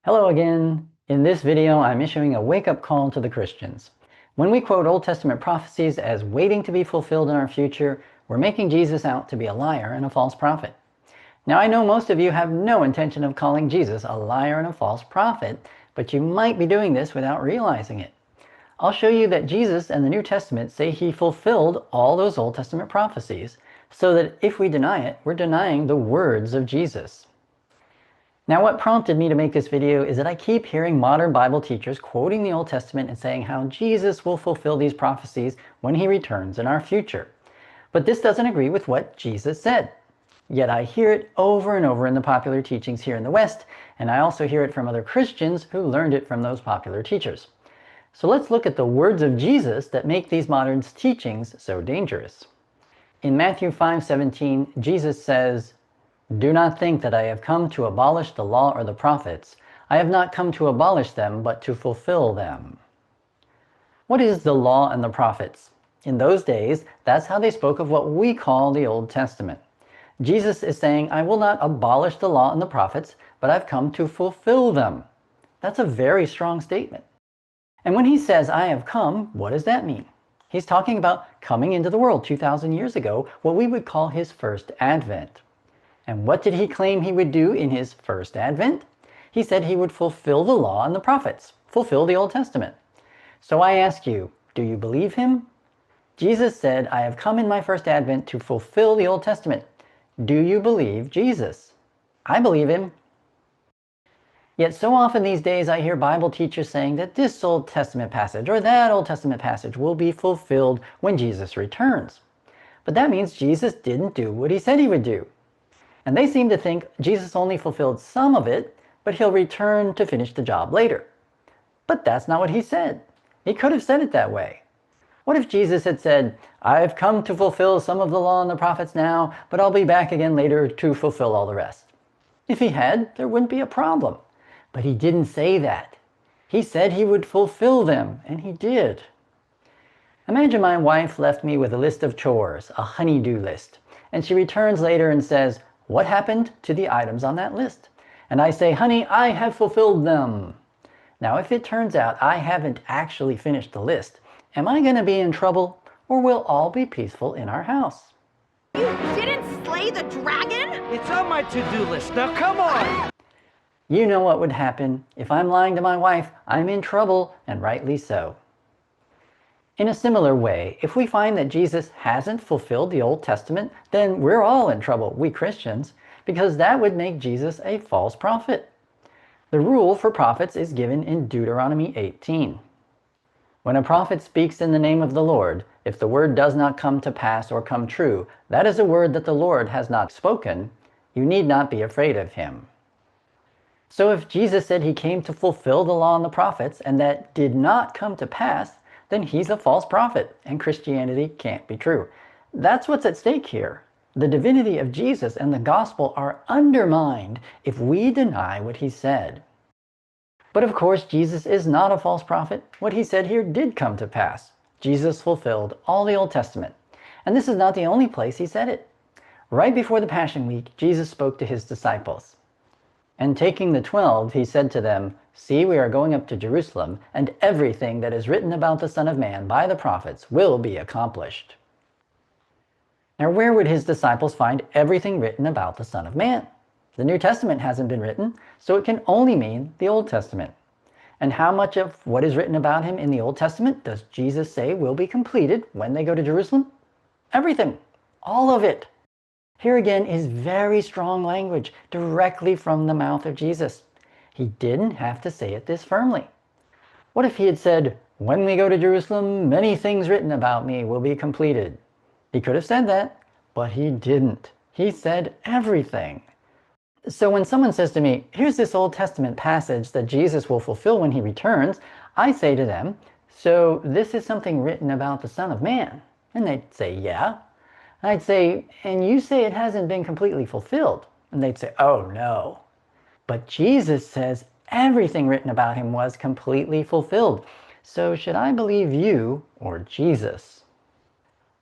Hello again. In this video, I'm issuing a wake-up call to the Christians. When we quote Old Testament prophecies as waiting to be fulfilled in our future, we're making Jesus out to be a liar and a false prophet. Now, I know most of you have no intention of calling Jesus a liar and a false prophet, but you might be doing this without realizing it. I'll show you that Jesus and the New Testament say he fulfilled all those Old Testament prophecies, so that if we deny it, we're denying the words of Jesus. Now, what prompted me to make this video is that I keep hearing modern Bible teachers quoting the Old Testament and saying how Jesus will fulfill these prophecies when he returns in our future. But this doesn't agree with what Jesus said. Yet I hear it over and over in the popular teachings here in the West, and I also hear it from other Christians who learned it from those popular teachers. So let's look at the words of Jesus that make these modern teachings so dangerous. In Matthew 5:17, Jesus says, "Do not think that I have come to abolish the law or the prophets. I have not come to abolish them, but to fulfill them." What is the law and the prophets? In those days, that's how they spoke of what we call the Old Testament. Jesus is saying, I will not abolish the law and the prophets, but I've come to fulfill them. That's a very strong statement. And when he says, I have come, what does that mean? He's talking about coming into the world 2,000 years ago, what we would call his first advent. And what did he claim he would do in his first advent? He said he would fulfill the law and the prophets, fulfill the Old Testament. So I ask you, do you believe him? Jesus said, I have come in my first advent to fulfill the Old Testament. Do you believe Jesus? I believe him. Yet so often these days I hear Bible teachers saying that this Old Testament passage or that Old Testament passage will be fulfilled when Jesus returns. But that means Jesus didn't do what he said he would do. And they seem to think Jesus only fulfilled some of it, but he'll return to finish the job later. But that's not what he said. He could have said it that way. What if Jesus had said, I've come to fulfill some of the law and the prophets now, but I'll be back again later to fulfill all the rest? If he had, there wouldn't be a problem. But he didn't say that. He said he would fulfill them, and he did. Imagine my wife left me with a list of chores, a honey-do list, and she returns later and says, what happened to the items on that list? And I say, honey, I have fulfilled them. Now, if it turns out I haven't actually finished the list, am I going to be in trouble, or will all be peaceful in our house? You didn't slay the dragon? It's on my to-do list. Now, come on! You know what would happen. If I'm lying to my wife, I'm in trouble, and rightly so. In a similar way, if we find that Jesus hasn't fulfilled the Old Testament, then we're all in trouble, we Christians, because that would make Jesus a false prophet. The rule for prophets is given in Deuteronomy 18. When a prophet speaks in the name of the Lord, if the word does not come to pass or come true, that is a word that the Lord has not spoken. You need not be afraid of him. So if Jesus said he came to fulfill the law and the prophets, and that did not come to pass, then he's a false prophet, and Christianity can't be true. That's what's at stake here. The divinity of Jesus and the gospel are undermined if we deny what he said. But of course, Jesus is not a false prophet. What he said here did come to pass. Jesus fulfilled all the Old Testament. And this is not the only place he said it. Right before the Passion Week, Jesus spoke to his disciples. And taking the 12, he said to them, see, we are going up to Jerusalem, and everything that is written about the Son of Man by the prophets will be accomplished. Now, where would his disciples find everything written about the Son of Man? The New Testament hasn't been written, so it can only mean the Old Testament. And how much of what is written about him in the Old Testament does Jesus say will be completed when they go to Jerusalem? Everything. All of it. Here again is very strong language directly from the mouth of Jesus. He didn't have to say it this firmly. What if he had said, when we go to Jerusalem, many things written about me will be completed? He could have said that, but he didn't. He said everything. So when someone says to me, here's this Old Testament passage that Jesus will fulfill when he returns, I say to them, so this is something written about the Son of Man? And they'd say, yeah. I'd say, and you say it hasn't been completely fulfilled? And they'd say, oh no. But Jesus says everything written about him was completely fulfilled. So should I believe you or Jesus?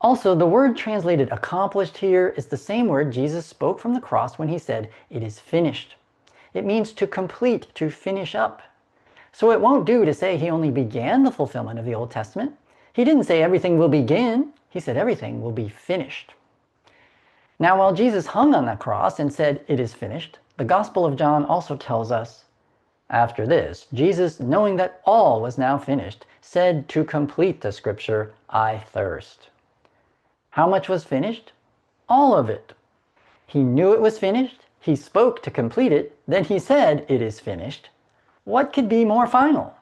Also, the word translated accomplished here is the same word Jesus spoke from the cross when he said, it is finished. It means to complete, to finish up. So it won't do to say he only began the fulfillment of the Old Testament. He didn't say everything will begin. He said everything will be finished. Now, while Jesus hung on the cross and said, "It is finished," the Gospel of John also tells us, after this, Jesus, knowing that all was now finished, said to complete the scripture, "I thirst." How much was finished? All of it. He knew it was finished. He spoke to complete it. Then he said, "It is finished." What could be more final?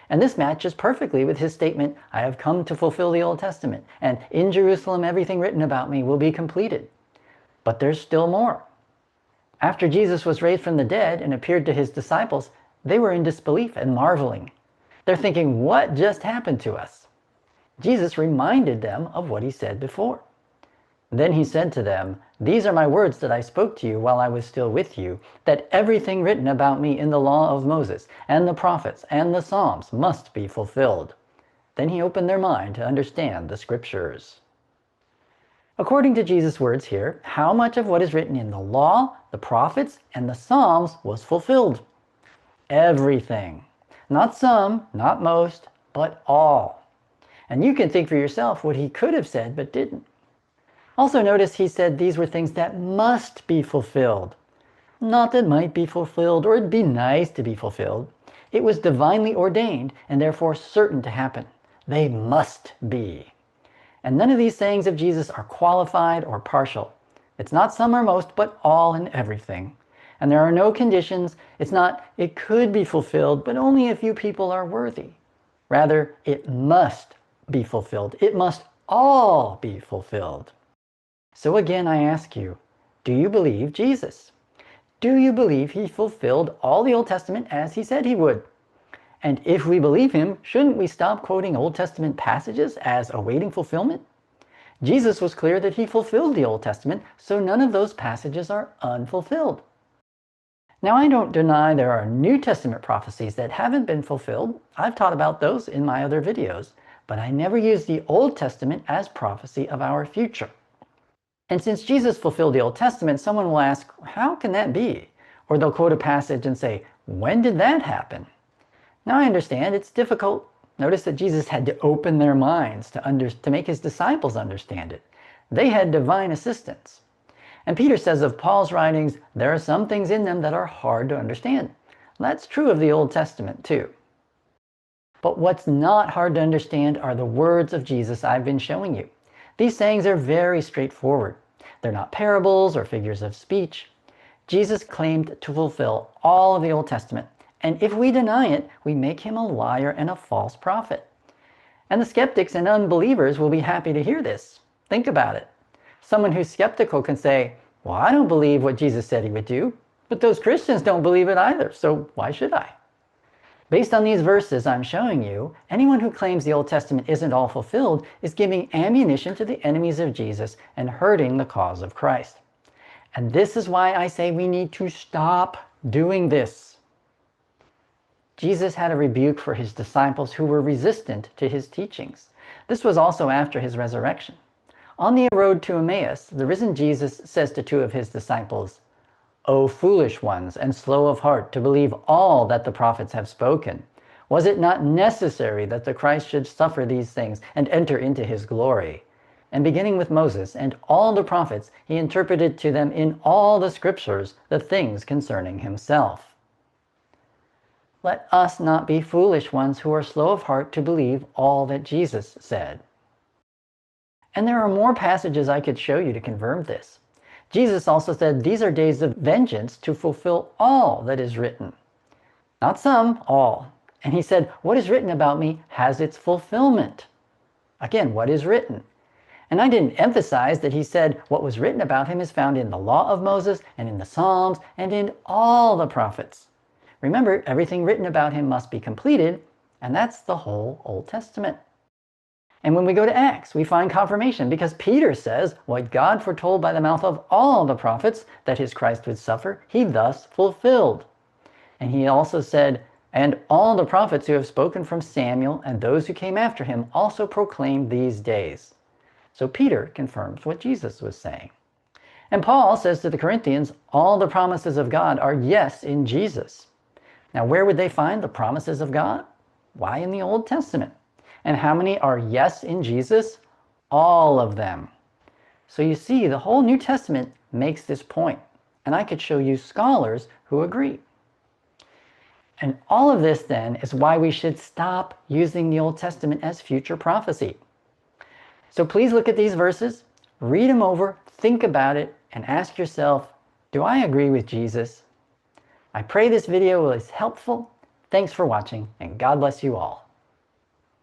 And this matches perfectly with his statement, "I have come to fulfill the Old Testament, and in Jerusalem everything written about me will be completed." But there's still more. After Jesus was raised from the dead and appeared to his disciples, they were in disbelief and marveling. They're thinking, what just happened to us? Jesus reminded them of what he said before. Then he said to them, "These are my words that I spoke to you while I was still with you, that everything written about me in the law of Moses and the prophets and the Psalms must be fulfilled." Then he opened their mind to understand the scriptures. According to Jesus' words here, how much of what is written in the law, the prophets, and the Psalms was fulfilled? Everything. Not some, not most, but all. And you can think for yourself what he could have said but didn't. Also notice he said these were things that must be fulfilled. Not that might be fulfilled or it'd be nice to be fulfilled. It was divinely ordained and therefore certain to happen. They must be. And none of these sayings of Jesus are qualified or partial. It's not some or most, but all and everything. And there are no conditions. It's not, it could be fulfilled, but only a few people are worthy. Rather, it must be fulfilled. It must all be fulfilled. So again, I ask you, do you believe Jesus? Do you believe he fulfilled all the Old Testament as he said he would? And if we believe him, shouldn't we stop quoting Old Testament passages as awaiting fulfillment? Jesus was clear that he fulfilled the Old Testament, so none of those passages are unfulfilled. Now, I don't deny there are New Testament prophecies that haven't been fulfilled. I've taught about those in my other videos, but I never use the Old Testament as prophecy of our future. And since Jesus fulfilled the Old Testament, someone will ask, how can that be? Or they'll quote a passage and say, when did that happen? Now I understand it's difficult. Notice that Jesus had to open their minds to make his disciples understand it. They had divine assistance. And Peter says of Paul's writings, there are some things in them that are hard to understand. That's true of the Old Testament too. But what's not hard to understand are the words of Jesus I've been showing you. These sayings are very straightforward. They're not parables or figures of speech. Jesus claimed to fulfill all of the Old Testament. And if we deny it, we make him a liar and a false prophet. And the skeptics and unbelievers will be happy to hear this. Think about it. Someone who's skeptical can say, well, I don't believe what Jesus said he would do, but those Christians don't believe it either, so why should I? Based on these verses I'm showing you, anyone who claims the Old Testament isn't all fulfilled is giving ammunition to the enemies of Jesus and hurting the cause of Christ. And this is why I say we need to stop doing this. Jesus had a rebuke for his disciples who were resistant to his teachings. This was also after his resurrection. On the road to Emmaus, the risen Jesus says to two of his disciples, "O foolish ones and slow of heart to believe all that the prophets have spoken. Was it not necessary that the Christ should suffer these things and enter into his glory?" And beginning with Moses and all the prophets, he interpreted to them in all the scriptures the things concerning himself. Let us not be foolish ones who are slow of heart to believe all that Jesus said. And there are more passages I could show you to confirm this. Jesus also said these are days of vengeance to fulfill all that is written. Not some, all. And he said, what is written about me has its fulfillment. Again, what is written? And I didn't emphasize that he said what was written about him is found in the law of Moses and in the Psalms and in all the prophets. Remember, everything written about him must be completed, and that's the whole Old Testament. And when we go to Acts, we find confirmation because Peter says what God foretold by the mouth of all the prophets that his Christ would suffer, he thus fulfilled. And he also said, and all the prophets who have spoken from Samuel and those who came after him also proclaimed these days. So Peter confirms what Jesus was saying. And Paul says to the Corinthians, all the promises of God are yes in Jesus. Now, where would they find the promises of God? Why, in the Old Testament. And how many are yes in Jesus? All of them. So you see, the whole New Testament makes this point, and I could show you scholars who agree. And all of this then is why we should stop using the Old Testament as future prophecy. So please look at these verses, read them over, think about it, and ask yourself, do I agree with Jesus? I pray this video was helpful. Thanks for watching, and God bless you all.